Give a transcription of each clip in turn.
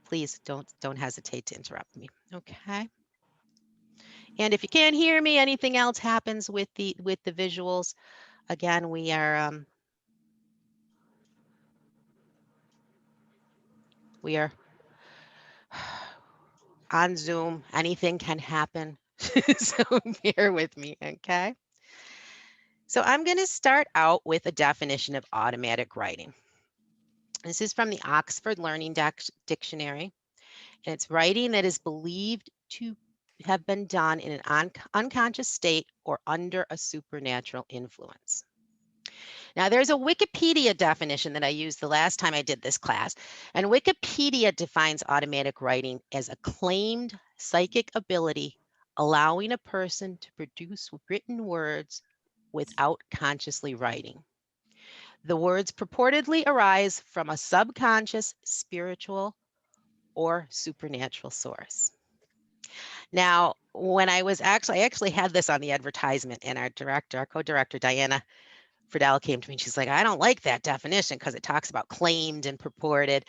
please don't hesitate to interrupt me. Okay. And if you can't hear me, anything else happens with the visuals. Again, we are on Zoom. Anything can happen. So bear with me, okay? So I'm going to start out with a definition of automatic writing. This is from the Oxford Learning Dictionary, and it's writing that is believed to have been done in an unconscious state or under a supernatural influence. Now, there's a Wikipedia definition that I used the last time I did this class, and Wikipedia defines automatic writing as a claimed psychic ability allowing a person to produce written words without consciously writing. The words purportedly arise from a subconscious, spiritual, or supernatural source. Now, when I actually had this on the advertisement, and our co-director, Diana Friedel, came to me and she's like, I don't like that definition because it talks about claimed and purported.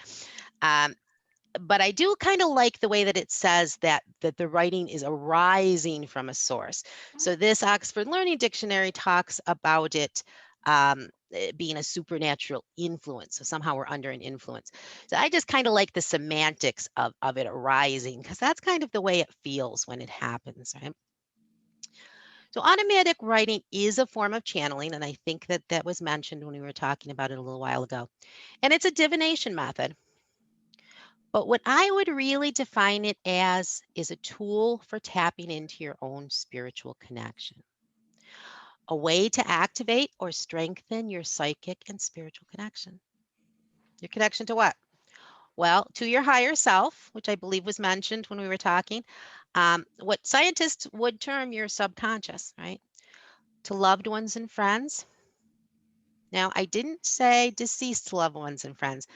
But I do kind of like the way that it says that the writing is arising from a source. So this Oxford Learning Dictionary talks about it being a supernatural influence. So somehow we're under an influence. So I just kind of like the semantics of it arising because that's kind of the way it feels when it happens, right? So automatic writing is a form of channeling, and I think that that was mentioned when we were talking about it a little while ago. And it's a divination method. But what I would really define it as is a tool for tapping into your own spiritual connection, a way to activate or strengthen your psychic and spiritual connection. Your connection to what? Well, to your higher self, which I believe was mentioned when we were talking, what scientists would term your subconscious, right? To loved ones and friends. Now, I didn't say deceased loved ones and friends.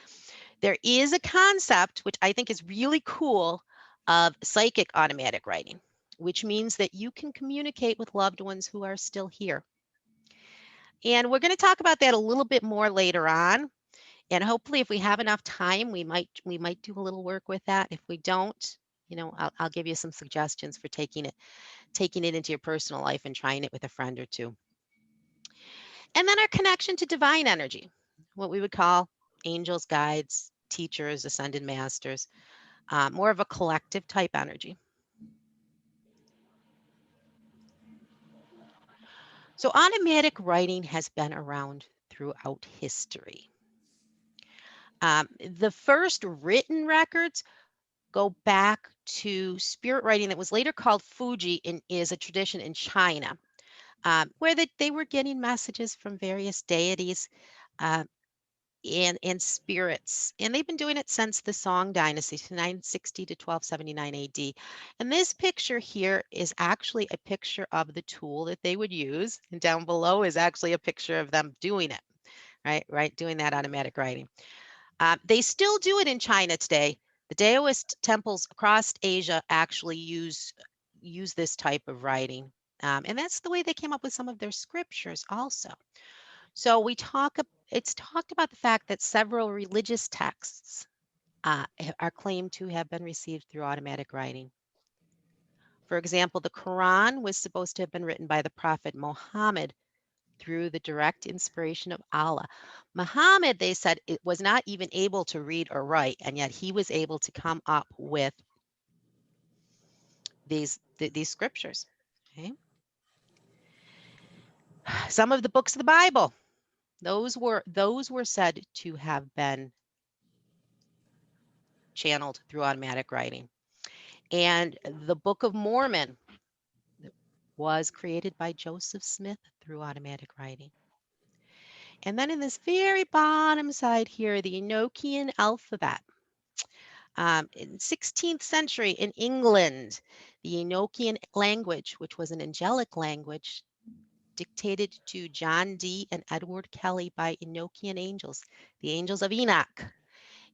There is a concept, which I think is really cool, of psychic automatic writing, which means that you can communicate with loved ones who are still here. And we're going to talk about that a little bit more later on. And hopefully, if we have enough time, we might do a little work with that. If we don't, I'll give you some suggestions for taking it into your personal life and trying it with a friend or two. And then our connection to divine energy, what we would call angels, guides, teachers, ascended masters, more of a collective type energy. So automatic writing has been around throughout history. The first written records go back to spirit writing that was later called Fuji and is a tradition in China, where they were getting messages from various deities. Uh, and spirits. And they've been doing it since the Song Dynasty, 960 to 1279 AD. And this picture here is actually a picture of the tool that they would use. And down below is actually a picture of them doing it, right, doing that automatic writing. They still do it in China today. The Daoist temples across Asia actually use this type of writing. And that's the way they came up with some of their scriptures also. So it's talked about the fact that several religious texts are claimed to have been received through automatic writing. For example, the Quran was supposed to have been written by the Prophet Muhammad through the direct inspiration of Allah. Muhammad, they said, it was not even able to read or write, and yet he was able to come up with these scriptures. Okay? Some of the books of the Bible, those were said to have been channeled through automatic writing. And the Book of Mormon was created by Joseph Smith through automatic writing. And then in this very bottom side here, the Enochian alphabet. In 16th century in England, the Enochian language, which was an angelic language, dictated to John Dee and Edward Kelly by Enochian angels, the angels of Enoch.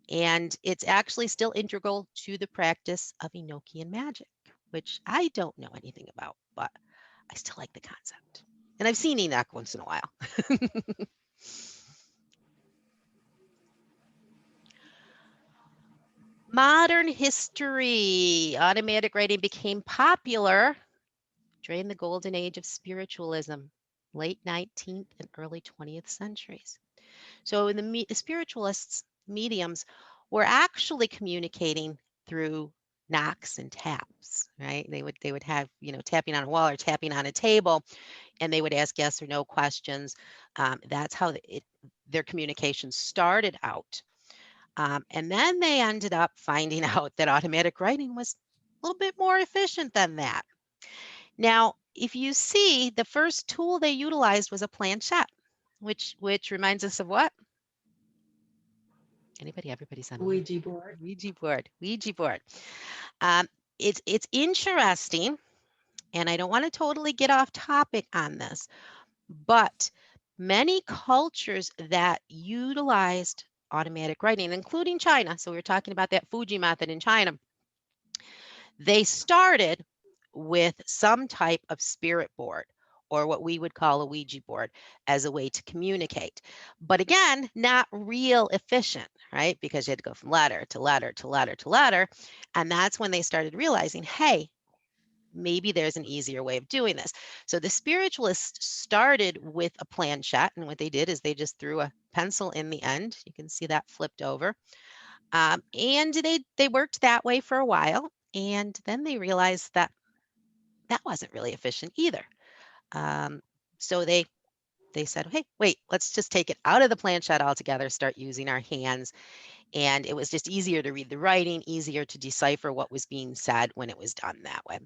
And it's actually still integral to the practice of Enochian magic, which I don't know anything about, but I still like the concept. And I've seen Enoch once in a while. Modern history. Automatic writing became popular during the golden age of spiritualism, late 19th and early 20th centuries. So the spiritualists, mediums, were actually communicating through knocks and taps, right? They would have, tapping on a wall or tapping on a table, and they would ask yes or no questions. That's how their communication started out. And then they ended up finding out that automatic writing was a little bit more efficient than that. Now, if you see, the first tool they utilized was a planchette, which reminds us of what? Anybody? Everybody's on one. Ouija board. Ouija board. Ouija board. Um, it's interesting, and I don't want to totally get off topic on this, but many cultures that utilized automatic writing, including China, so we were talking about that Fuji method in China, they started with some type of spirit board or what we would call a Ouija board as a way to communicate. But again, not real efficient, right? Because you had to go from letter to letter to letter to letter. And that's when they started realizing, hey, maybe there's an easier way of doing this. So the spiritualists started with a planchette, and what they did is they just threw a pencil in the end. You can see that flipped over, and they worked that way for a while, and then they realized that that wasn't really efficient either. Um, so they said, hey, wait, let's just take it out of the planchette altogether, start using our hands. And it was just easier to read the writing, easier to decipher what was being said when it was done that way.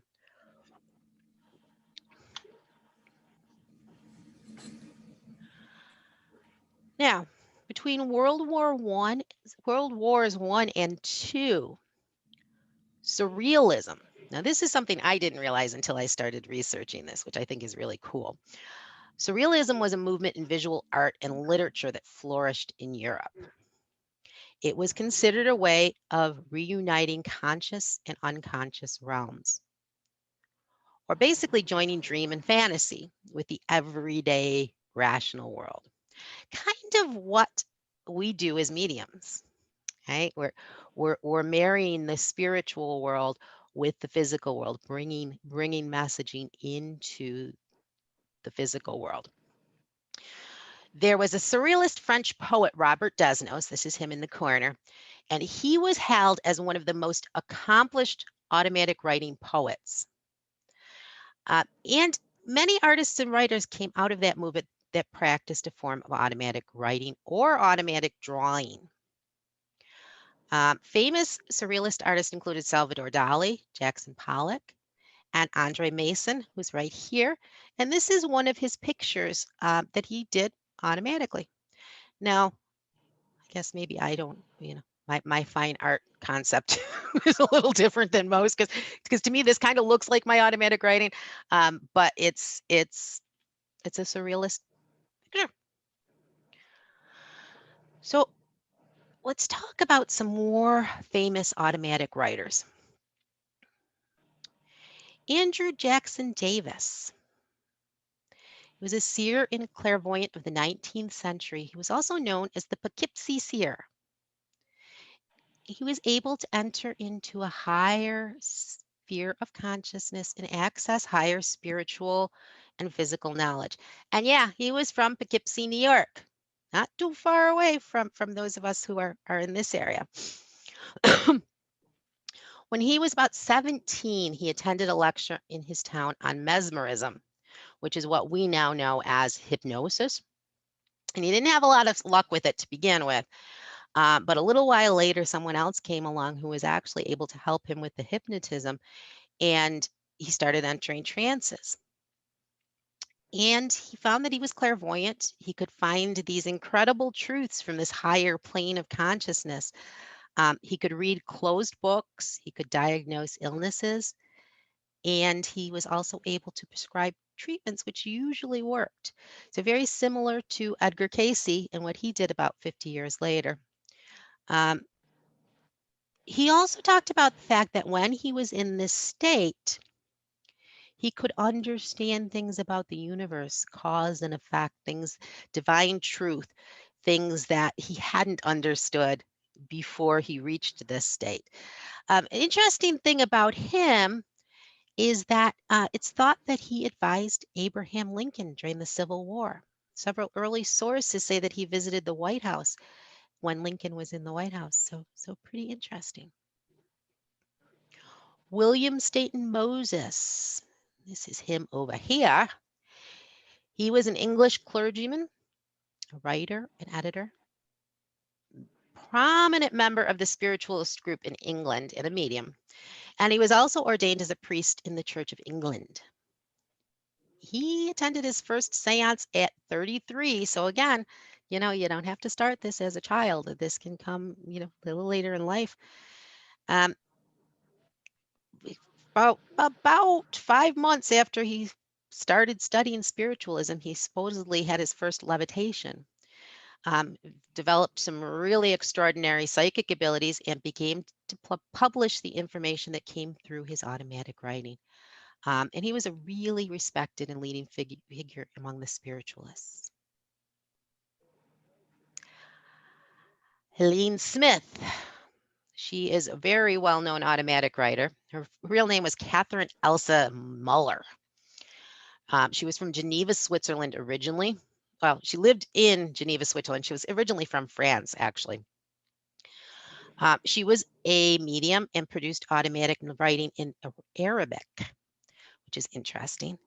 Now, between World Wars One and Two, surrealism. Now, this is something I didn't realize until I started researching this, which I think is really cool. Surrealism was a movement in visual art and literature that flourished in Europe. It was considered a way of reuniting conscious and unconscious realms, or basically joining dream and fantasy with the everyday rational world. Kind of what we do as mediums, right? We're marrying the spiritual world with the physical world, bringing messaging into the physical world. There was a surrealist French poet, Robert Desnos, this is him in the corner, and he was hailed as one of the most accomplished automatic writing poets. And many artists and writers came out of that movement that practiced a form of automatic writing or automatic drawing. Famous surrealist artists included Salvador Dali, Jackson Pollock, and Andre Mason, who's right here. And this is one of his pictures that he did automatically. Now, I guess maybe I don't, my fine art concept is a little different than most because to me this kind of looks like my automatic writing, but it's a surrealist picture. So let's talk about some more famous automatic writers. Andrew Jackson Davis. He was a seer and clairvoyant of the 19th century. He was also known as the Poughkeepsie seer. He was able to enter into a higher sphere of consciousness and access higher spiritual and physical knowledge. And yeah, he was from Poughkeepsie, New York, not too far away from those of us who are in this area. When he was about 17, he attended a lecture in his town on mesmerism, which is what we now know as hypnosis. And he didn't have a lot of luck with it to begin with. But a little while later, someone else came along who was actually able to help him with the hypnotism, and he started entering trances. And he found that he was clairvoyant. He could find these incredible truths from this higher plane of consciousness. He could read closed books, he could diagnose illnesses, and he was also able to prescribe treatments which usually worked. So, very similar to Edgar Cayce and what he did about 50 years later. Um, he also talked about the fact that when he was in this state, he could understand things about the universe, cause and effect, things, divine truth, things that he hadn't understood before he reached this state. Interesting thing about him is that it's thought that he advised Abraham Lincoln during the Civil War. Several early sources say that he visited the White House when Lincoln was in the White House. So pretty interesting. William Staten Moses. This is him over here. He was an English clergyman, a writer, an editor, prominent member of the spiritualist group in England and a medium. And he was also ordained as a priest in the Church of England. He attended his first seance at 33. So again, you don't have to start this as a child. This can come, a little later in life. Um, about 5 months after he started studying spiritualism, he supposedly had his first levitation. Um, Developed some really extraordinary psychic abilities and began to publish the information that came through his automatic writing. And he was a really respected and leading figure among the spiritualists. Helene Smith. She is a very well-known automatic writer. Her real name was Catherine Elsa Muller. She was from Geneva, Switzerland originally. Well, she lived in Geneva, Switzerland. She was originally from France, actually. She was a medium and produced automatic writing in Arabic, which is interesting.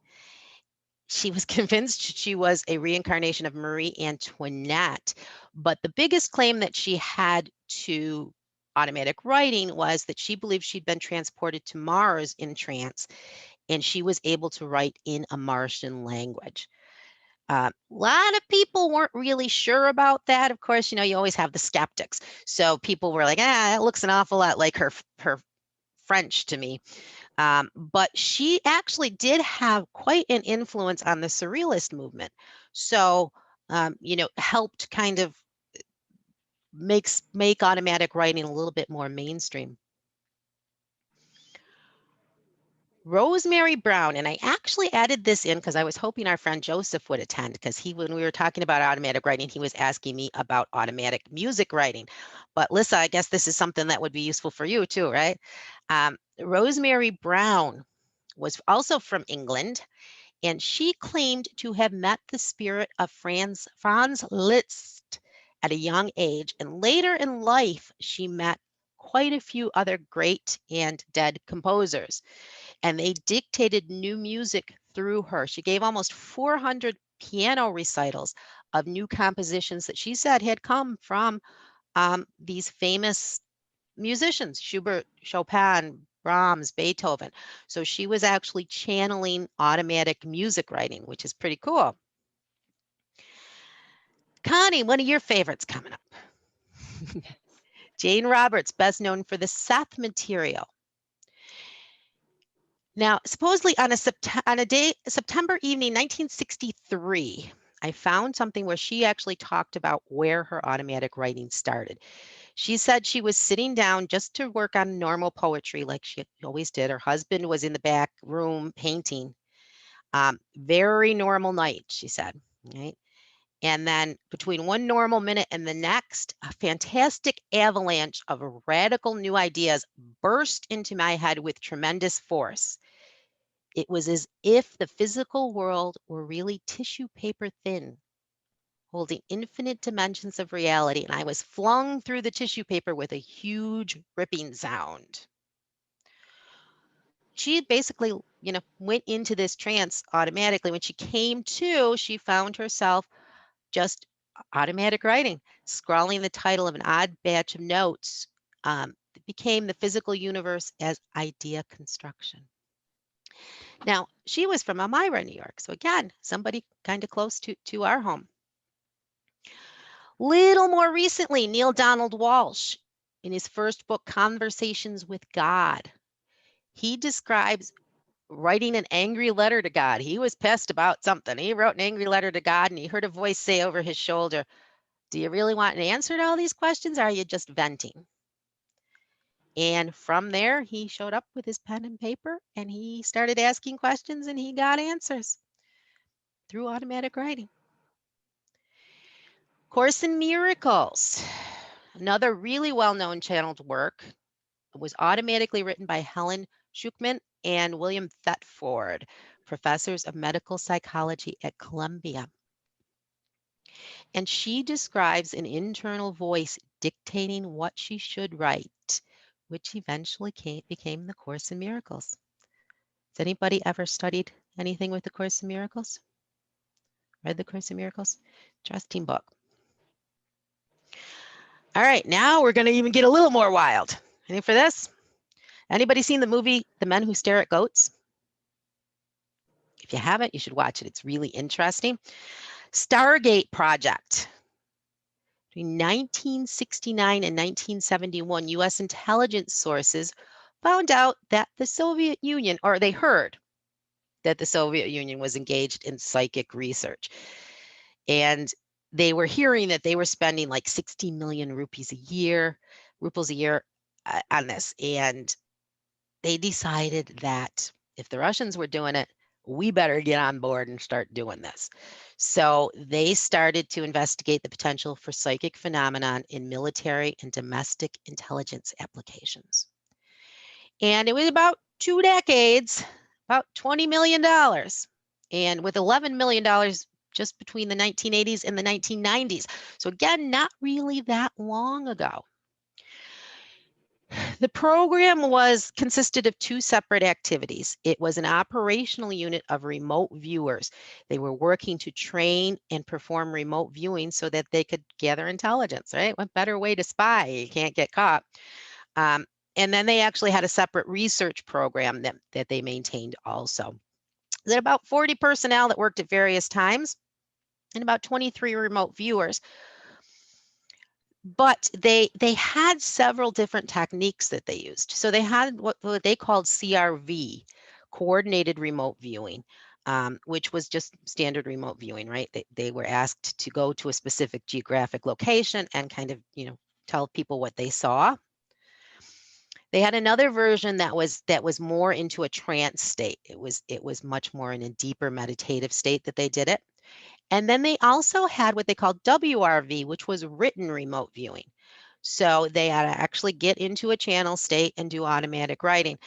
She was convinced she was a reincarnation of Marie Antoinette, but the biggest claim that she had to automatic writing was that she believed she'd been transported to Mars in trance, and she was able to write in a Martian language. A lot of people weren't really sure about that. Of course, you always have the skeptics. So people were like, that looks an awful lot like her French to me. But she actually did have quite an influence on the Surrealist movement. So, helped kind of make automatic writing a little bit more mainstream. Rosemary Brown, and I actually added this in because I was hoping our friend Joseph would attend, because when we were talking about automatic writing, he was asking me about automatic music writing. But Lissa, I guess this is something that would be useful for you too, right? Rosemary Brown was also from England, and she claimed to have met the spirit of Franz Liszt at a young age, and later in life, she met quite a few other great and dead composers, and they dictated new music through her. She gave almost 400 piano recitals of new compositions that she said had come from these famous musicians, Schubert, Chopin, Brahms, Beethoven. So she was actually channeling automatic music writing, which is pretty cool. Connie, one of your favorites coming up. Jane Roberts, best known for the Seth material. Now, supposedly on a September evening, 1963, I found something where she actually talked about where her automatic writing started. She said she was sitting down just to work on normal poetry like she always did. Her husband was in the back room painting. Very normal night, she said, right? And then between one normal minute and the next, a fantastic avalanche of radical new ideas burst into my head with tremendous force. It was as if the physical world were really tissue paper thin, holding infinite dimensions of reality, and I was flung through the tissue paper with a huge ripping sound. She basically, went into this trance automatically. When she came to, she found herself just automatic writing, scrawling the title of an odd batch of notes. It became the physical universe as idea construction. Now, she was from Elmira, New York. So again, somebody kind of close to our home. Little more recently, Neil Donald Walsh, in his first book, Conversations with God, he describes writing an angry letter to God. He was pissed about something. He wrote an angry letter to God, and he heard a voice say over his shoulder, "Do you really want an answer to all these questions, or are you just venting?" And from there, he showed up with his pen and paper, and he started asking questions, and he got answers through automatic writing. Course in Miracles. Another really well-known channeled work was automatically written by Helen Schuchman and William Thetford, professors of medical psychology at Columbia. And she describes an internal voice dictating what she should write, which eventually became the Course in Miracles. Has anybody ever studied anything with the Course in Miracles? Read the Course in Miracles? Interesting book. All right, now we're going to even get a little more wild. Ready for this? Anybody seen the movie The Men Who Stare at Goats? If you haven't, you should watch it. It's really interesting. Stargate project. Between 1969 and 1971, U.S. intelligence sources found out that the Soviet Union, or they heard that the Soviet Union was engaged in psychic research. And they were hearing that they were spending like 60 million rupees a year on this. And they decided that if the Russians were doing it, we better get on board and start doing this. So they started to investigate the potential for psychic phenomenon in military and domestic intelligence applications. And it was about 2 decades, about $20 million. And with $11 million just between the 1980s and the 1990s. So again, not really that long ago. The program consisted of 2 separate activities. It was an operational unit of remote viewers. They were working to train and perform remote viewing so that they could gather intelligence, right? What better way to spy? You can't get caught. And then they actually had a separate research program that they maintained also. There were about 40 personnel that worked at various times and about 23 remote viewers. But they had several different techniques that they used. So they had what they called CRV, coordinated remote viewing, which was just standard remote viewing, right? They were asked to go to a specific geographic location and kind of, tell people what they saw. They had another version that was more into a trance state. It was much more in a deeper meditative state that they did it. And then they also had what they called WRV, which was written remote viewing. So they had to actually get into a channel state and do automatic writing.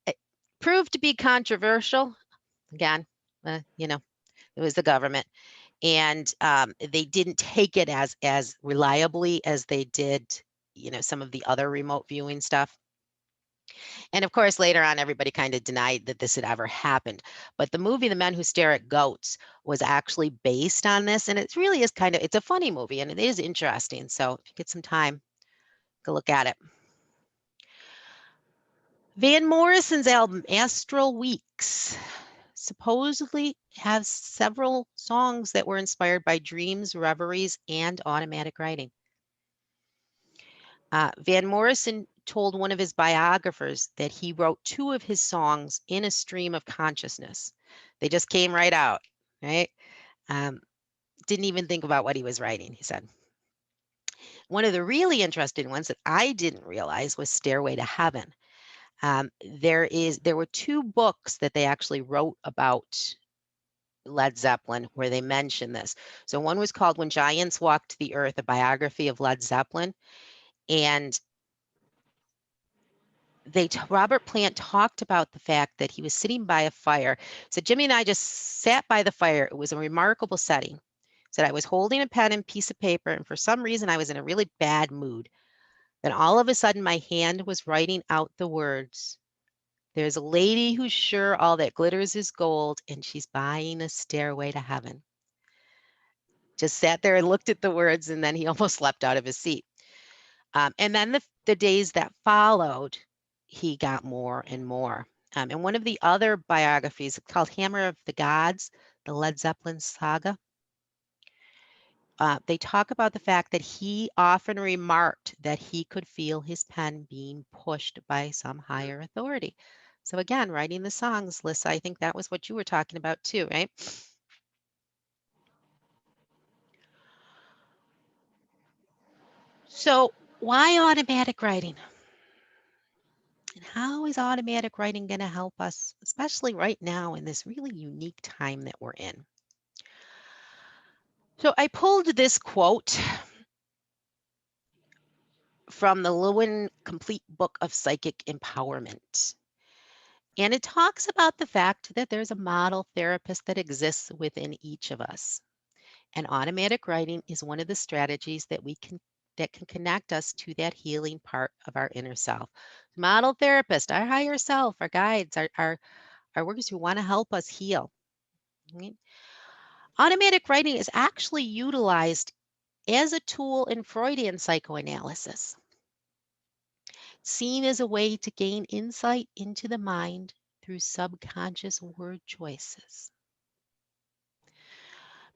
It proved to be controversial. Again, it was the government. And they didn't take it as reliably as they did, some of the other remote viewing stuff. And of course, later on, everybody kind of denied that this had ever happened. But the movie, The Men Who Stare at Goats, was actually based on this. And it really is it's a funny movie and it is interesting. So if you get some time, go look at it. Van Morrison's album, Astral Weeks, supposedly has several songs that were inspired by dreams, reveries, and automatic writing. Van Morrison told one of his biographers that he wrote 2 of his songs in a stream of consciousness. They just came right out, right? Didn't even think about what he was writing, he said. One of the really interesting ones that I didn't realize was Stairway to Heaven. There were 2 books that they actually wrote about Led Zeppelin where they mention this. So one was called When Giants Walked the Earth, a biography of Led Zeppelin. And Robert Plant talked about the fact that he was sitting by a fire. So Jimmy and I just sat by the fire. It was a remarkable setting. Said I was holding a pen and piece of paper, and for some reason I was in a really bad mood. Then all of a sudden my hand was writing out the words. There's a lady who's sure all that glitters is gold, and she's buying a stairway to heaven. Just sat there and looked at the words, and then he almost leapt out of his seat. And then the days that followed, he got more and more. And one of the other biographies called Hammer of the Gods, the Led Zeppelin saga, they talk about the fact that he often remarked that he could feel his pen being pushed by some higher authority. So again, writing the songs, Lissa, I think that was what you were talking about too, right? So why automatic writing? And how is automatic writing going to help us, especially right now in this really unique time that we're in? So I pulled this quote from the Lewin Complete Book of Psychic Empowerment. And it talks about the fact that there's a model therapist that exists within each of us. And automatic writing is one of the strategies that can connect us to that healing part of our inner self. Model therapist, our higher self, our guides, our workers who want to help us heal. Right? Automatic writing is actually utilized as a tool in Freudian psychoanalysis, seen as a way to gain insight into the mind through subconscious word choices.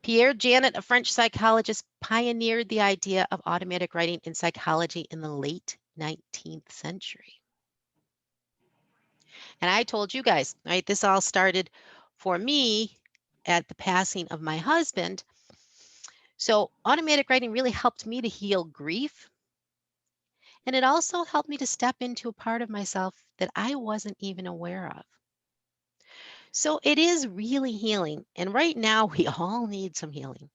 Pierre Janet, a French psychologist, pioneered the idea of automatic writing in psychology in the late 19th century. And I told you guys, right, this all started for me at the passing of my husband. So automatic writing really helped me to heal grief. And it also helped me to step into a part of myself that I wasn't even aware of. So it is really healing. And right now, we all need some healing.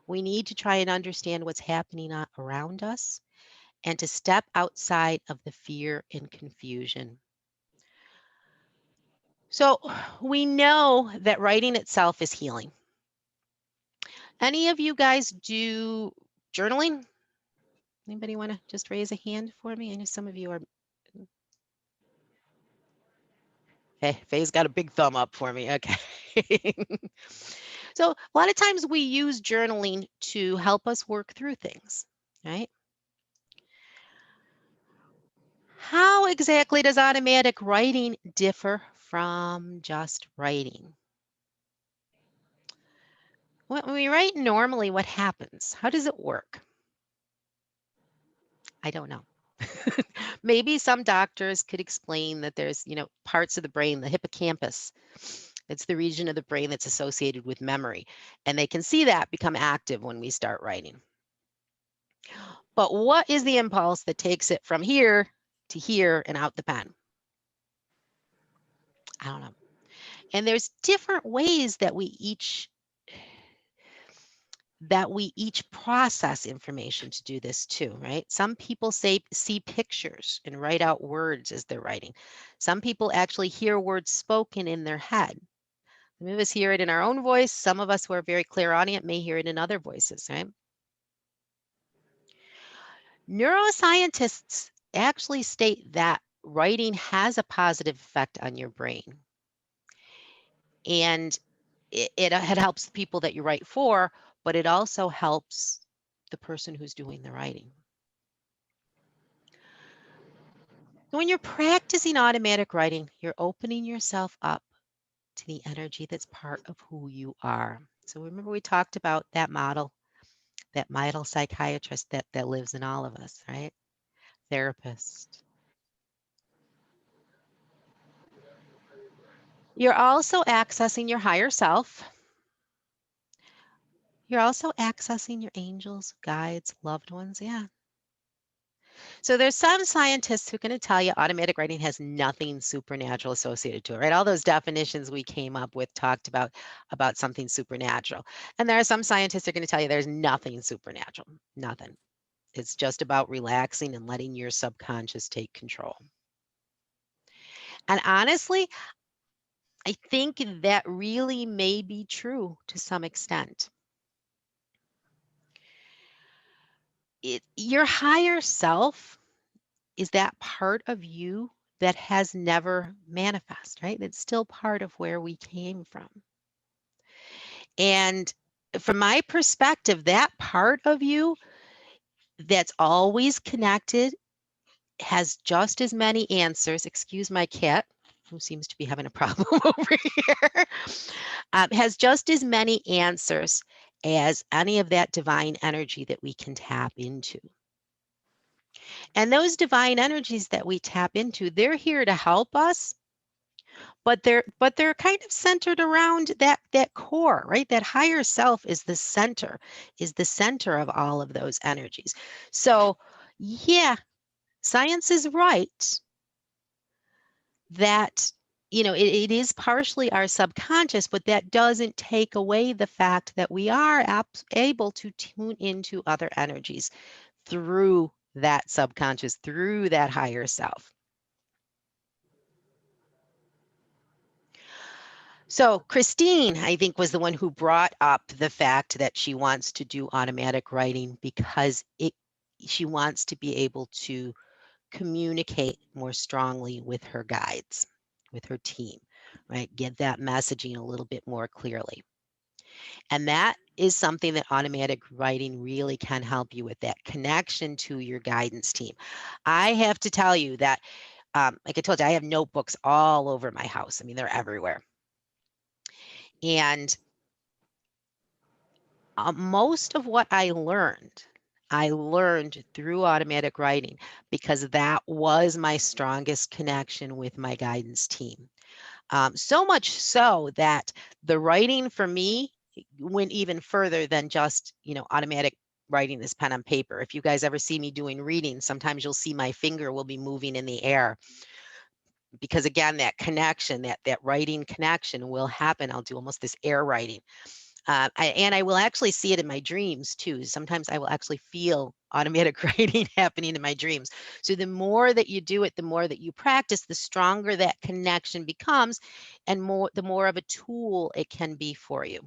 We need to try and understand what's happening around us and to step outside of the fear and confusion. So we know that writing itself is healing. Any of you guys do journaling? Anybody want to just raise a hand for me? I know some of you are. Hey, Faye's got a big thumb up for me. Okay. So a lot of times we use journaling to help us work through things, right? How exactly does automatic writing differ from just writing? When we write normally, what happens? How does it work? I don't know. Maybe some doctors could explain that there's, parts of the brain, the hippocampus, it's the region of the brain that's associated with memory. And they can see that become active when we start writing. But what is the impulse that takes it from here to here and out the pen? I don't know. And there's different ways that we each process information to do this too, right? Some people see pictures and write out words as they're writing. Some people actually hear words spoken in their head. Some of us hear it in our own voice. Some of us who are very clairaudient may hear it in other voices, right? Neuroscientists actually state that writing has a positive effect on your brain. And it helps the people that you write for, but it also helps the person who's doing the writing. So when you're practicing automatic writing, you're opening yourself up to the energy that's part of who you are. So remember we talked about that model psychiatrist that lives in all of us, right? Therapist. You're also accessing your higher self. You're also accessing your angels, guides, loved ones. Yeah. So there's some scientists who are going to tell you automatic writing has nothing supernatural associated to it, right? All those definitions we came up with talked about something supernatural. And there are some scientists who are going to tell you there's nothing supernatural, nothing. It's just about relaxing and letting your subconscious take control. And honestly, I think that really may be true to some extent. Your higher self is that part of you that has never manifest, right? It's still part of where we came from. And from my perspective, that part of you that's always connected has just as many answers. Excuse my cat, who seems to be having a problem over here. Has just as many answers as any of that divine energy that we can tap into. And those divine energies that we tap into, they're here to help us, but they're kind of centered around that core, right? That higher self is the center of all of those energies. So yeah, science is right that it is partially our subconscious, but that doesn't take away the fact that we are able to tune into other energies through that subconscious through that higher self. So Christine, I think, was the one who brought up the fact that she wants to do automatic writing because she wants to be able to communicate more strongly with her guides, with her team, right? Get that messaging a little bit more clearly. And that is something that automatic writing really can help you with, that connection to your guidance team. I have to tell you that, like I told you, I have notebooks all over my house. I mean, they're everywhere. And most of what I learned through automatic writing because that was my strongest connection with my guidance team. So much so that the writing for me went even further than just, automatic writing this pen on paper. If you guys ever see me doing readings, sometimes you'll see my finger will be moving in the air because again, that connection, that writing connection will happen. I'll do almost this air writing. And I will actually see it in my dreams too. Sometimes I will actually feel automatic writing happening in my dreams. So the more that you do it, the more that you practice, the stronger that connection becomes, and the more of a tool it can be for you.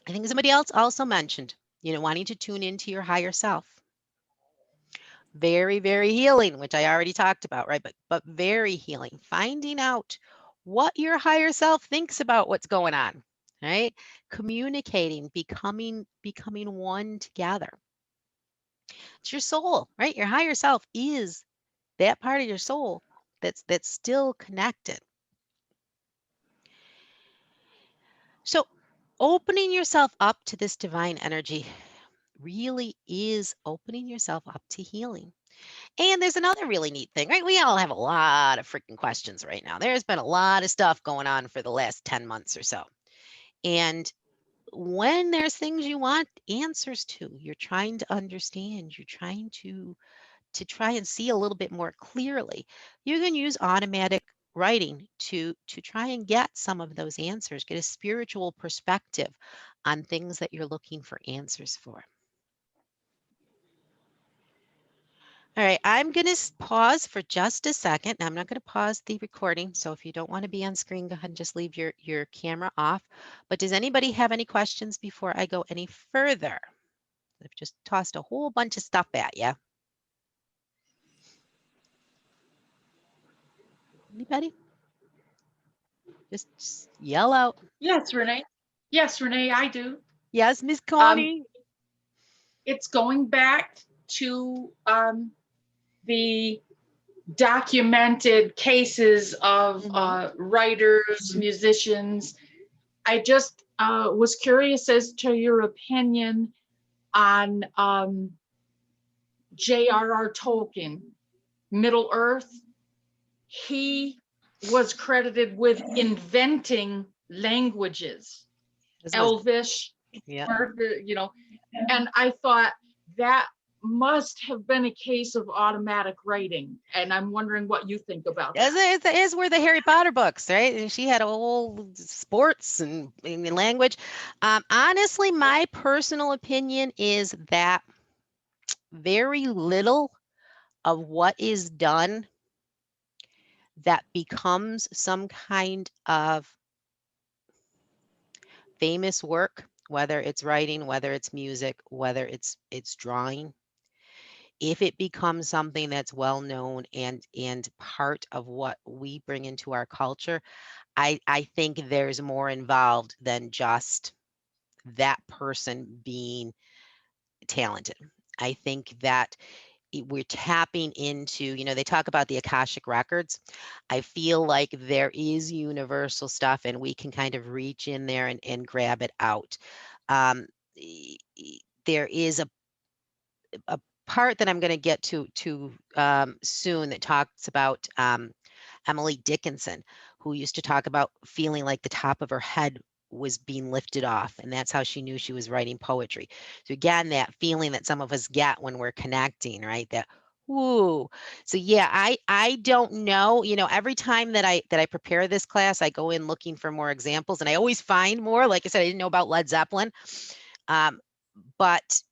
I think somebody else also mentioned, wanting to tune into your higher self. Very, very healing, which I already talked about, right? But very healing. Finding out what your higher self thinks about what's going on, right? Communicating, becoming one together. It's your soul, right? Your higher self is that part of your soul that's still connected. So opening yourself up to this divine energy really is opening yourself up to healing. And there's another really neat thing, right? We all have a lot of freaking questions right now. There's been a lot of stuff going on for the last 10 months or so. And when there's things you want answers to, you're trying to understand, you're trying to try and see a little bit more clearly, you can use automatic writing to try and get some of those answers, get a spiritual perspective on things that you're looking for answers for. All right, I'm going to pause for just a second. I'm not going to pause the recording. So if you don't want to be on screen, go ahead and just leave your camera off. But does anybody have any questions before I go any further? I've just tossed a whole bunch of stuff at you. Anybody? Just yell out. Yes, Renee. Yes, Renee, I do. Yes, Miss Connie. It's going back to the documented cases of writers, musicians. I just was curious as to your opinion on J.R.R. Tolkien, Middle Earth. He was credited with inventing languages, Elvish, yeah. and I thought that must have been a case of automatic writing. And I'm wondering what you think about that. It's where the Harry Potter books, right? And she had a whole sports and language. Honestly, my personal opinion is that very little of what is done that becomes some kind of famous work, whether it's writing, whether it's music, whether it's drawing, if it becomes something that's well known and part of what we bring into our culture, I think there's more involved than just that person being talented. I think that we're tapping into, they talk about the Akashic records. I feel like there is universal stuff and we can kind of reach in there and grab it out. There is a part that I'm going to get to soon that talks about Emily Dickinson, who used to talk about feeling like the top of her head was being lifted off, and that's how she knew she was writing poetry. So again, that feeling that some of us get when we're connecting, right? That whoo. So yeah, I don't know. Every time that I prepare this class, I go in looking for more examples, and I always find more. Like I said, I didn't know about Led Zeppelin. But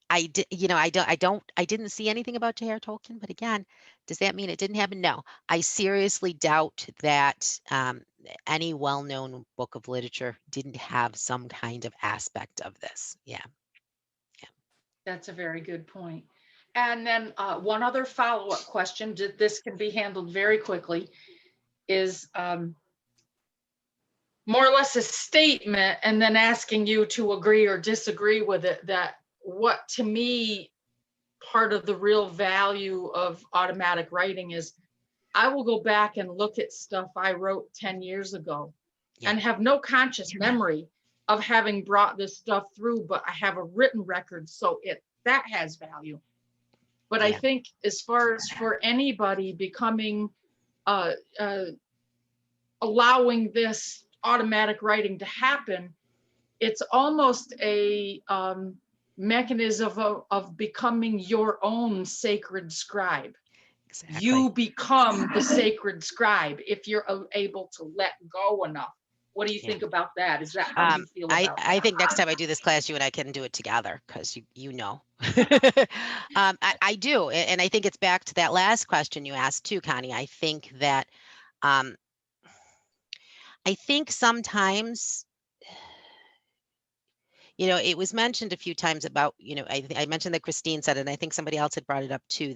I didn't see anything about J.R. Tolkien, but again, does that mean it didn't happen? No. I seriously doubt that any well-known book of literature didn't have some kind of aspect of this. Yeah. Yeah. That's a very good point. And then one other follow-up question, this can be handled very quickly, is more or less a statement and then asking you to agree or disagree with it, that what to me part of the real value of automatic writing is I will go back and look at stuff I wrote 10 years ago Yeah. and have no conscious memory of having brought this stuff through, but I have a written record, so that has value. But I Yeah. think as far as for anybody becoming uh, uh, allowing this automatic writing to happen, it's almost a mechanism of becoming your own sacred scribe. Exactly. You become the sacred scribe if you're able to let go enough. What do you Yeah. think about that? Is that how you feel about I that? think next time I do this class, you and I can do it together because you know. I do, and I think it's back to that last question you asked too, Connie. Um, I think sometimes, it was mentioned a few times about, I mentioned that Christine said it, and I think somebody else had brought it up too,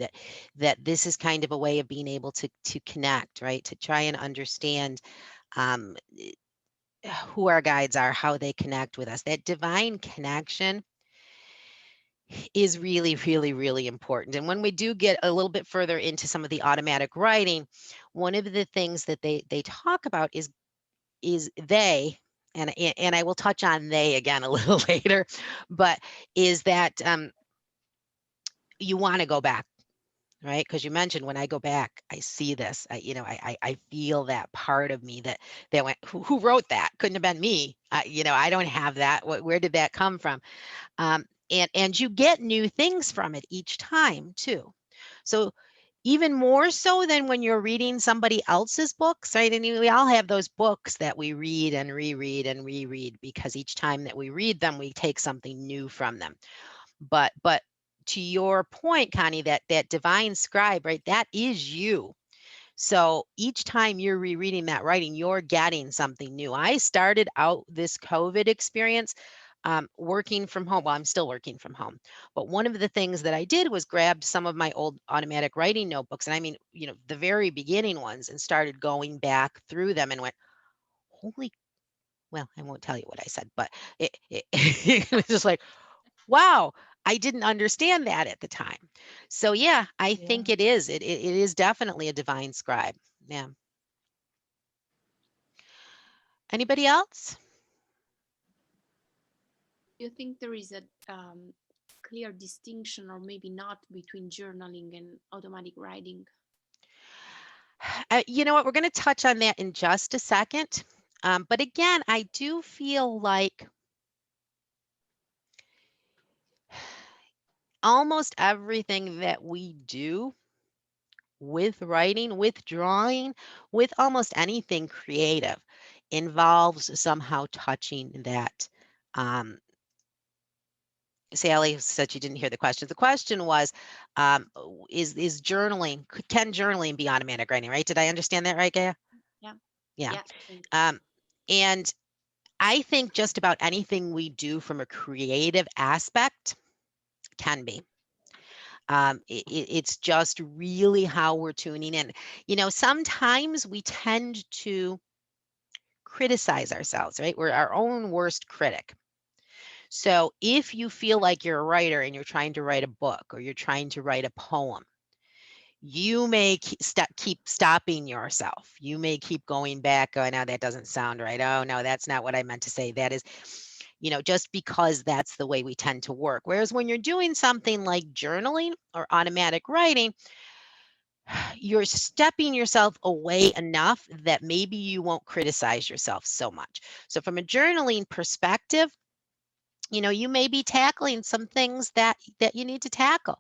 that this is kind of a way of being able to connect, right? To try and understand um, who our guides are, how they connect with us. That divine connection is really, really, really important. And when we do get a little bit further into some of the automatic writing, one of the things that they talk about is they, and I will touch on they again a little later, but is that you want to go back, right? Because you mentioned when I go back, I see this. I feel that part of me that went, who wrote that? Couldn't have been me. I don't have that. Where did that come from? And you get new things from it each time too. So even more so than when you're reading somebody else's books, right? And we all have those books that we read and reread because each time that we read them, we take something new from them. But to your point, Connie, that divine scribe, right? That is you. So each time you're rereading that writing, you're getting something new. I started out this COVID experience working from home. Well, I'm still working from home. But one of the things that I did was grabbed some of my old automatic writing notebooks. And I mean, the very beginning ones and started going back through them and went, holy, well, I won't tell you what I said, but it was just like, wow, I didn't understand that at the time. So yeah, I Yeah. think it is. It is definitely a divine scribe. Yeah. Anybody else? You think there is a clear distinction, or maybe not, between journaling and automatic writing? You know what? We're going to touch on that in just a second. But again, I do feel like almost everything that we do with writing, with drawing, with almost anything creative involves somehow touching that. Um, Sally said she didn't hear the question. The question was, is journaling, can journaling be automatic writing, right? Did I understand that right, Gaia? Yeah, Yeah. yeah, I think. Um, and I think just about anything we do from a creative aspect can be. It's just really how we're tuning in. Sometimes we tend to criticize ourselves, right? We're our own worst critic. So if you feel like you're a writer and you're trying to write a book or you're trying to write a poem, you may keep stopping yourself. You may keep going back. Oh, no, that doesn't sound right. Oh, no, that's not what I meant to say. That is, just because that's the way we tend to work. Whereas when you're doing something like journaling or automatic writing, you're stepping yourself away enough that maybe you won't criticize yourself so much. So from a journaling perspective, you may be tackling some things that you need to tackle.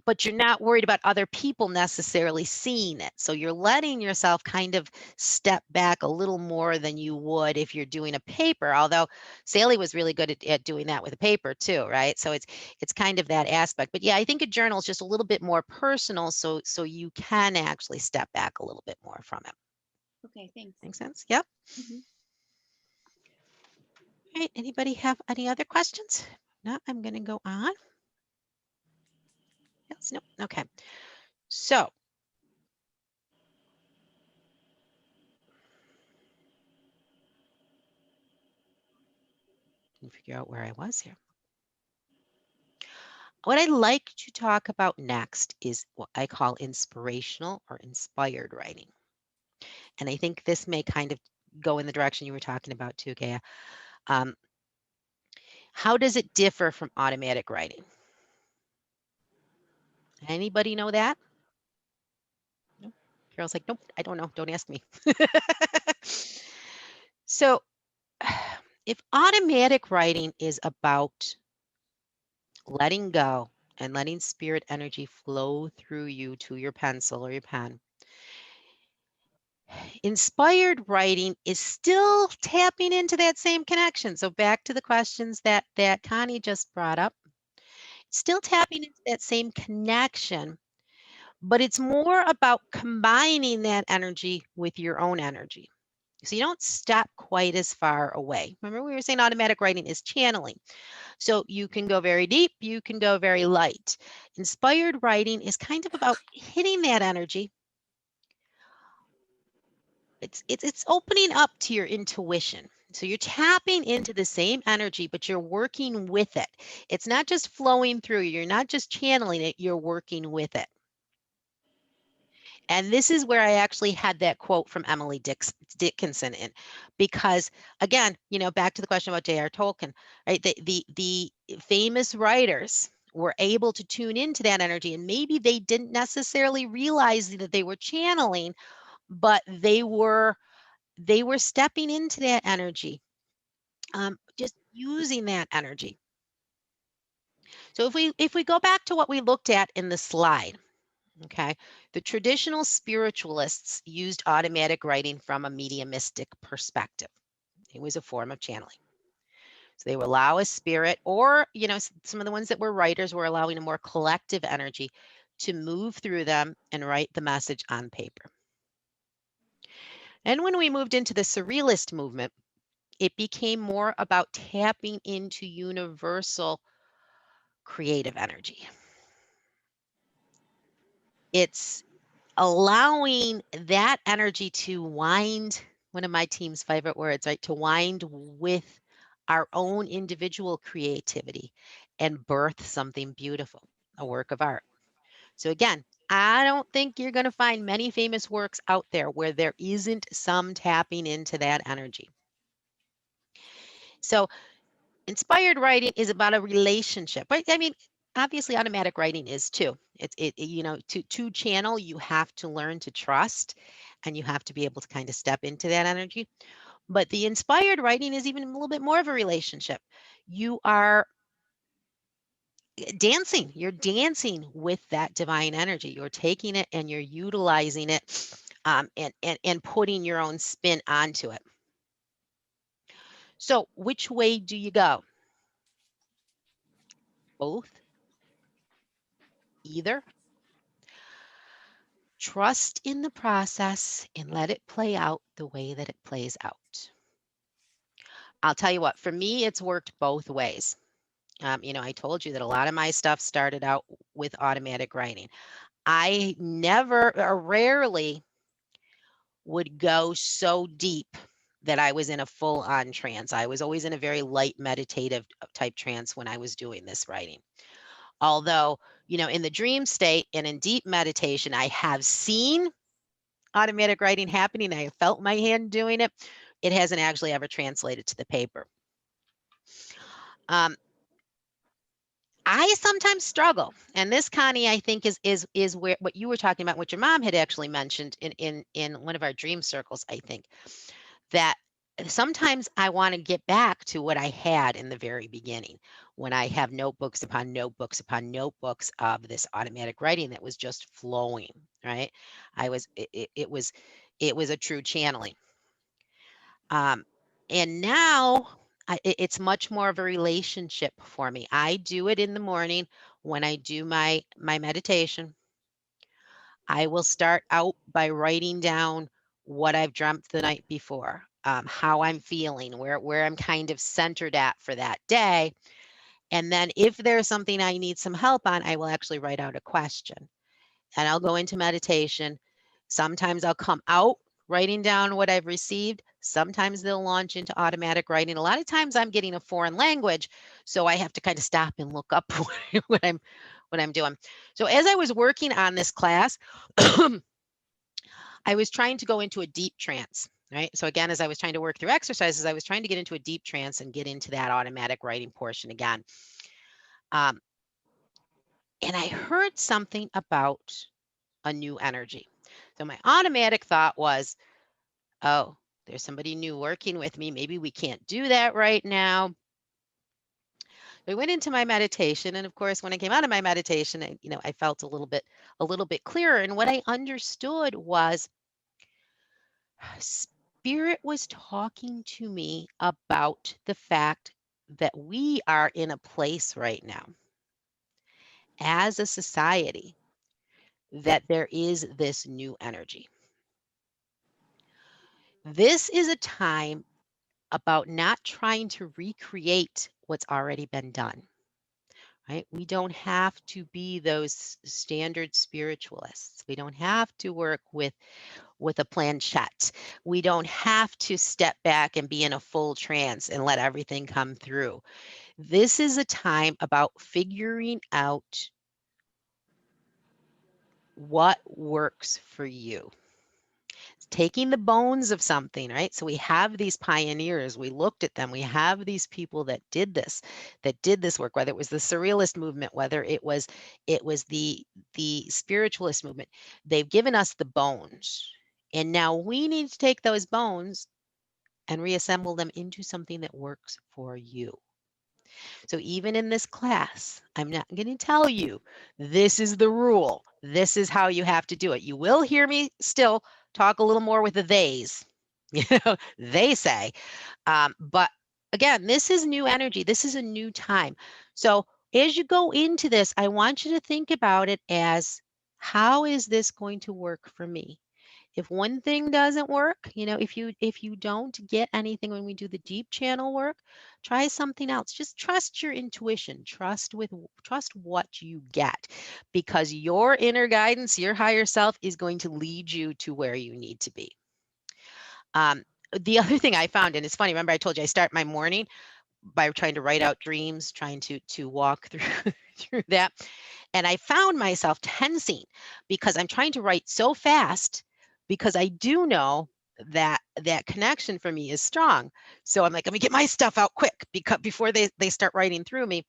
but you're not worried about other people necessarily seeing it. So you're letting yourself kind of step back a little more than you would if you're doing a paper. Although Sally was really good at doing that with a paper too, right? So it's kind of that aspect. But yeah, I think a journal is just a little bit more personal, so you can actually step back a little bit more from it. Okay, thanks. Make sense? Yep. Mhm. All right. Anybody have any other questions? No, I'm going to go on. Yes. No. Okay. So let me figure out where I was here. What I'd like to talk about next is what I call inspirational or inspired writing. And I think this may kind of go in the direction you were talking about too, Kaya. Um, how does it differ from automatic writing? Anybody know that? No? Carol's like, nope, I don't know. Don't ask me. So if automatic writing is about letting go and letting spirit energy flow through you to your pencil or your pen, inspired writing is still tapping into that same connection. So back to the questions that Connie just brought up, still tapping into that same connection, but it's more about combining that energy with your own energy. So you don't step quite as far away. Remember, we were saying automatic writing is channeling. So you can go very deep, you can go very light. Inspired writing is kind of about hitting that energy. It's opening up to your intuition. So you're tapping into the same energy, but you're working with it. It's not just flowing through you. You're not just channeling it, you're working with it. And this is where I actually had that quote from Emily Dickinson in, because again, back to the question about J.R. Tolkien, right? The famous writers were able to tune into that energy, and maybe they didn't necessarily realize that they were channeling, but they were stepping into that energy, just using that energy. So if we go back to what we looked at in the slide, okay, the traditional spiritualists used automatic writing from a mediumistic perspective. It was a form of channeling. So they would allow a spirit, or some of the ones that were writers were allowing a more collective energy to move through them and write the message on paper. And when we moved into the surrealist movement, it became more about tapping into universal creative energy. It's allowing that energy to wind, one of my team's favorite words, right? To wind with our own individual creativity and birth something beautiful, a work of art. So again, I don't think you're going to find many famous works out there where there isn't some tapping into that energy. So inspired writing is about a relationship, right? I mean, obviously automatic writing is too. To channel, you have to learn to trust, and you have to be able to kind of step into that energy. But the inspired writing is even a little bit more of a relationship. You are dancing. You're dancing with that divine energy. You're taking it and you're utilizing it, and putting your own spin onto it. So which way do you go? Both? Either? Trust in the process and let it play out the way that it plays out. I'll tell you what, for me, it's worked both ways. I told you that a lot of my stuff started out with automatic writing. I never or rarely would go so deep that I was in a full on trance. I was always in a very light meditative type trance when I was doing this writing. Although, in the dream state and in deep meditation, I have seen automatic writing happening. I have felt my hand doing it. It hasn't actually ever translated to the paper. I sometimes struggle, and this, Connie, I think is where what you were talking about, what your mom had actually mentioned in one of our dream circles. I think that sometimes I want to get back to what I had in the very beginning when I have notebooks upon notebooks upon notebooks of this automatic writing that was just flowing, right? It was a true channeling. Um, and now it's much more of a relationship for me. I do it in the morning when I do my meditation. I will start out by writing down what I've dreamt the night before, how I'm feeling, where I'm kind of centered at for that day. And then if there's something I need some help on, I will actually write out a question and I'll go into meditation. Sometimes I'll come out writing down what I've received. Sometimes they'll launch into automatic writing. A lot of times I'm getting a foreign language, so I have to kind of stop and look up what I'm doing. So as I was working on this class, I was trying to go into a deep trance, right? So again, as I was trying to work through exercises, I was trying to get into a deep trance and get into that automatic writing portion again. Um, and I heard something about a new energy. So my automatic thought was, oh, there's somebody new working with me. Maybe we can't do that right now. I went into my meditation, and of course, when I came out of my meditation, I felt a little bit clearer. And what I understood was Spirit was talking to me about the fact that we are in a place right now as a society that there is this new energy. This is a time about not trying to recreate what's already been done, right? We don't have to be those standard spiritualists. We don't have to work with a planchette. We don't have to step back and be in a full trance and let everything come through. This is a time about figuring out what works for you. Taking the bones of something, right? So we have these pioneers, we looked at them, we have these people that did this work, whether it was the surrealist movement, whether it was the spiritualist movement. They've given us the bones. And now we need to take those bones and reassemble them into something that works for you. So even in this class, I'm not going to tell you this is the rule. This is how you have to do it. You will hear me still talk a little more with the theys. They say. But again, this is new energy. This is a new time. So as you go into this, I want you to think about it as how is this going to work for me? If one thing doesn't work, if you don't get anything when we do the deep channel work, try something else. Just trust your intuition. Trust what you get, because your inner guidance, your higher self is going to lead you to where you need to be. The other thing I found, and it's funny, remember I told you I start my morning by trying to write out dreams, trying to walk through through that. And I found myself tensing because I'm trying to write so fast because I do know that connection for me is strong. So I'm like, let me get my stuff out quick because before they start writing through me.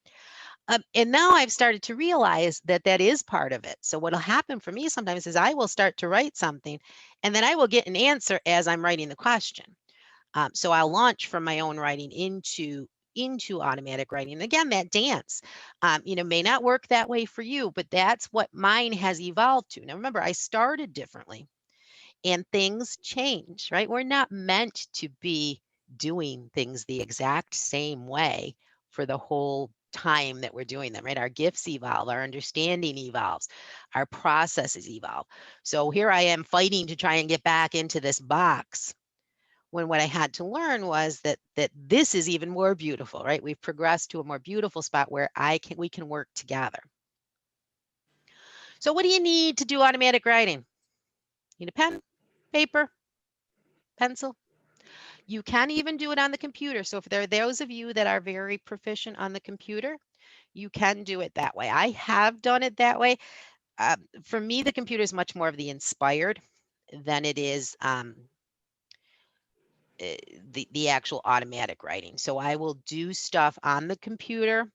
And now I've started to realize that is part of it. So what'll happen for me sometimes is I will start to write something and then I will get an answer as I'm writing the question. So I'll launch from my own writing into automatic writing. And again, that dance, may not work that way for you, but that's what mine has evolved to. Now, remember, I started differently and things change, right? We're not meant to be doing things the exact same way for the whole time that we're doing them, right? Our gifts evolve, our understanding evolves, our processes evolve. So here I am fighting to try and get back into this box when what I had to learn was that this is even more beautiful, right? We've progressed to a more beautiful spot where we can work together. So what do you need to do automatic writing? You need a pen, paper, pencil. You can even do it on the computer. So if there are those of you that are very proficient on the computer, you can do it that way. I have done it that way. For me, the computer is much more of the inspired than it is the actual automatic writing. So I will do stuff on the computer.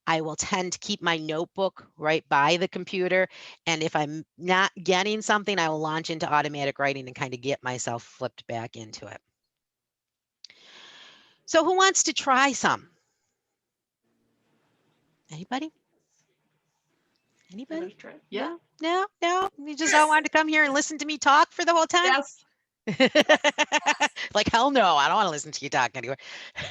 I will tend to keep my notebook right by the computer. And if I'm not getting something, I will launch into automatic writing and kind of get myself flipped back into it. So who wants to try some? Anybody? Anybody? Yeah. No, no. You just all wanted to come here and listen to me talk for the whole time? Yes. Like, hell no, I don't want to listen to you talk anymore.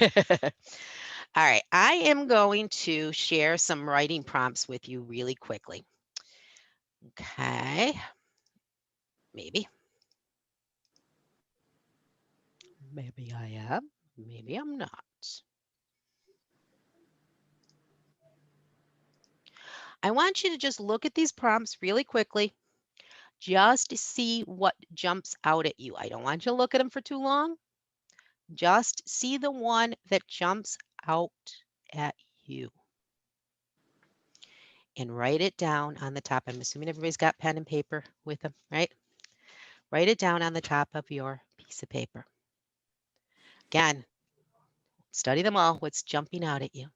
All right, I am going to share some writing prompts with you really quickly. Okay. Maybe. Maybe I am. Maybe I'm not. I want you to just look at these prompts really quickly. Just see what jumps out at you. I don't want you to look at them for too long. Just see the one that jumps out at you and write it down on the top. I'm assuming everybody's got pen and paper with them, right? Write it down on the top of your piece of paper. Again, study them all. What's jumping out at you?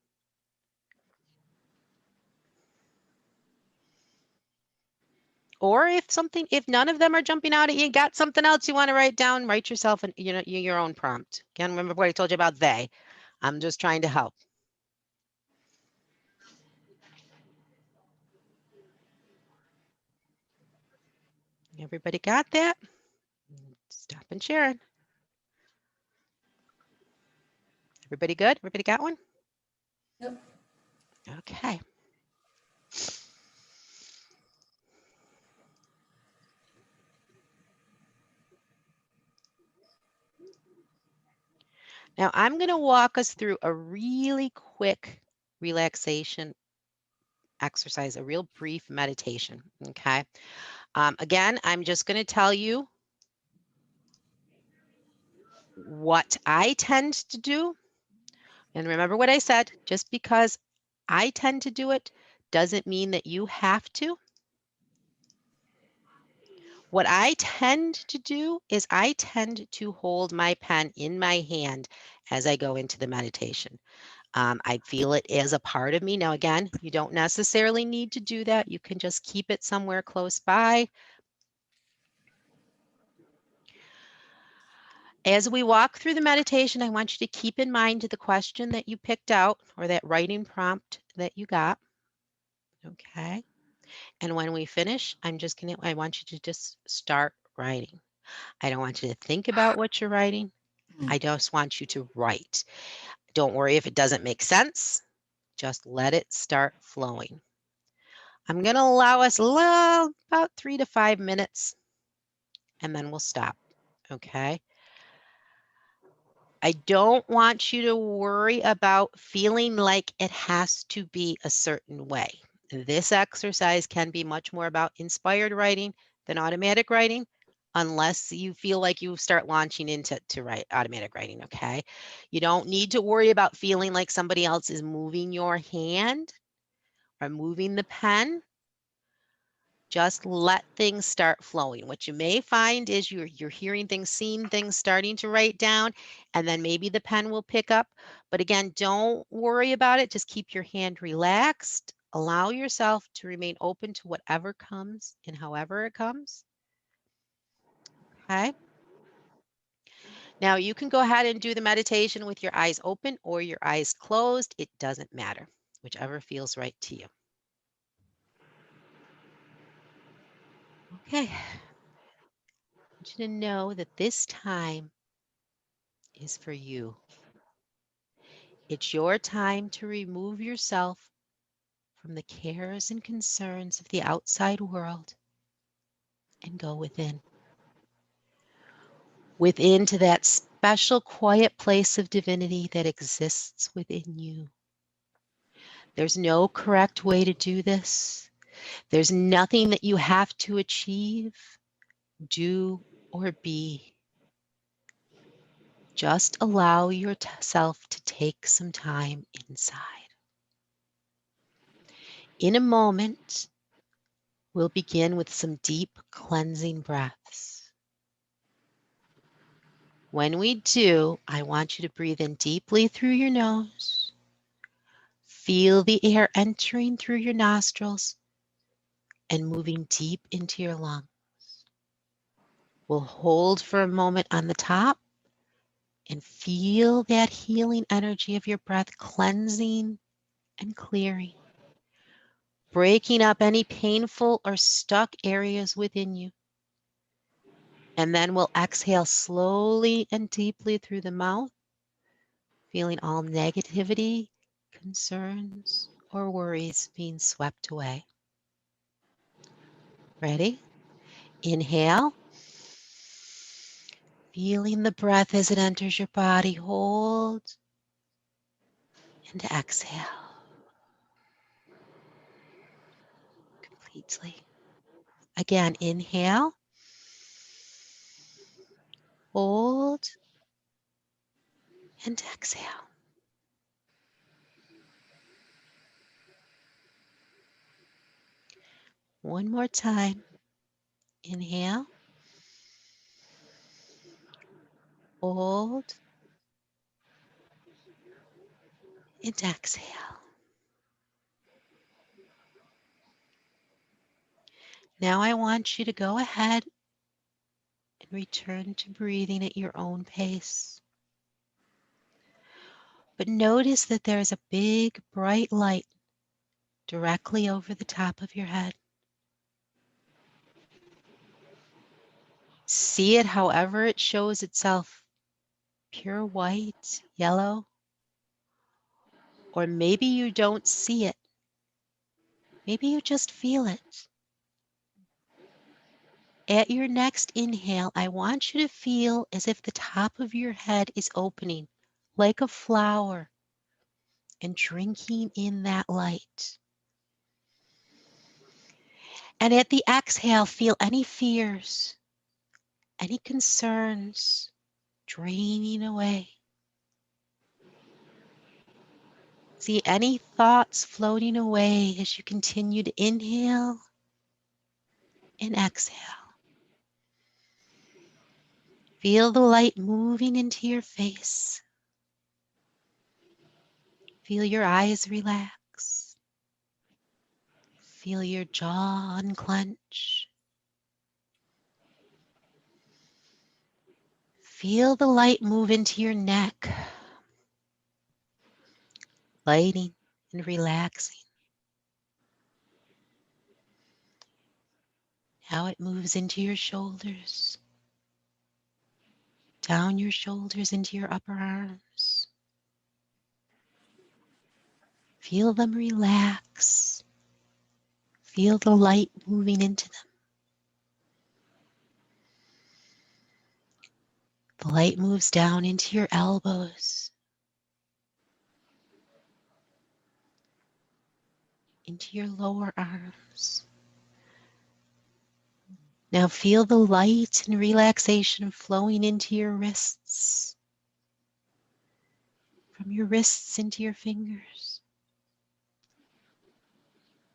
Or if none of them are jumping out at you, got something else you want to write down, write yourself your own prompt. Again, remember what I told you about they. I'm just trying to help. Everybody got that? Stop and share. Everybody good? Everybody got one? Yep. Okay. Now I'm going to walk us through a really quick relaxation exercise, a real brief meditation. Okay. Again, I'm just going to tell you what I tend to do. And remember what I said, just because I tend to do it doesn't mean that you have to. What I tend to do is I tend to hold my pen in my hand as I go into the meditation. I feel it as a part of me. Now, again, you don't necessarily need to do that. You can just keep it somewhere close by. As we walk through the meditation, I want you to keep in mind the question that you picked out or that writing prompt that you got. Okay. And when we finish, I want you to just start writing. I don't want you to think about what you're writing. I just want you to write. Don't worry if it doesn't make sense. Just let it start flowing. I'm going to allow us about 3 to 5 minutes, and then we'll stop. Okay. I don't want you to worry about feeling like it has to be a certain way. This exercise can be much more about inspired writing than automatic writing, unless you feel like you start launching into write automatic writing. Okay. You don't need to worry about feeling like somebody else is moving your hand or moving the pen. Just let things start flowing. What you may find is you're hearing things, seeing things, starting to write down, and then maybe the pen will pick up. But again, don't worry about it. Just keep your hand relaxed. Allow yourself to remain open to whatever comes and however it comes. Okay. Now you can go ahead and do the meditation with your eyes open or your eyes closed. It doesn't matter, whichever feels right to you. Okay. I want you to know that this time is for you. It's your time to remove yourself from the cares and concerns of the outside world and go within. Within to that special quiet place of divinity that exists within you. There's no correct way to do this. There's nothing that you have to achieve, do, or be. Just allow yourself to take some time inside. In a moment, we'll begin with some deep cleansing breaths. When we do, I want you to breathe in deeply through your nose. Feel the air entering through your nostrils and moving deep into your lungs. We'll hold for a moment on the top and feel that healing energy of your breath cleansing and clearing, breaking up any painful or stuck areas within you. And then we'll exhale slowly and deeply through the mouth, feeling all negativity, concerns, or worries being swept away. Ready? Inhale, feeling the breath as it enters your body. Hold and exhale completely. Again, inhale, hold, and exhale. One more time. Inhale, hold, and exhale. Now I want you to go ahead and return to breathing at your own pace. But notice that there is a big bright light directly over the top of your head. See it however it shows itself, pure white, yellow, or maybe you don't see it. Maybe you just feel it. At your next inhale, I want you to feel as if the top of your head is opening like a flower and drinking in that light. And at the exhale, feel any fears, any concerns draining away. See any thoughts floating away as you continue to inhale and exhale. Feel the light moving into your face. Feel your eyes relax. Feel your jaw unclench. Feel the light move into your neck, lighting and relaxing. How it moves into your shoulders, down your shoulders into your upper arms. Feel them relax. Feel the light moving into them. The light moves down into your elbows, into your lower arms. Now feel the light and relaxation flowing into your wrists, from your wrists into your fingers.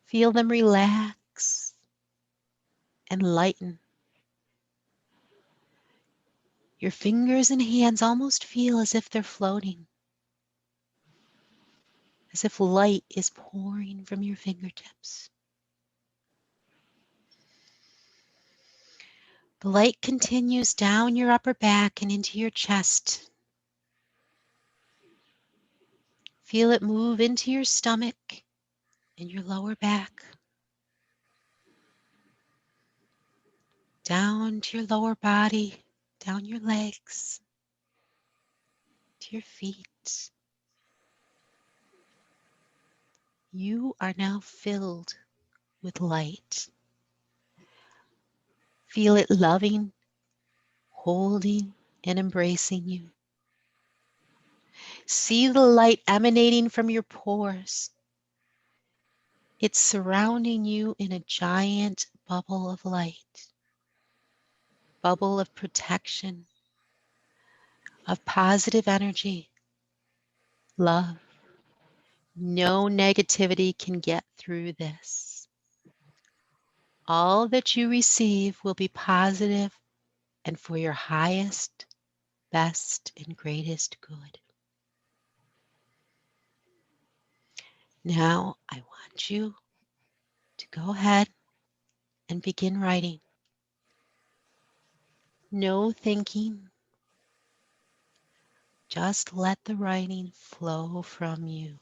Feel them relax and lighten. Your fingers and hands almost feel as if they're floating, as if light is pouring from your fingertips. The light continues down your upper back and into your chest. Feel it move into your stomach and your lower back, down to your lower body, down your legs, to your feet. You are now filled with light. Feel it loving, holding, and embracing you. See the light emanating from your pores. It's surrounding you in a giant bubble of light, bubble of protection, of positive energy, love. No negativity can get through this. All that you receive will be positive and for your highest, best, and greatest good. Now I want you to go ahead and begin writing. No thinking, Just let the writing flow from you.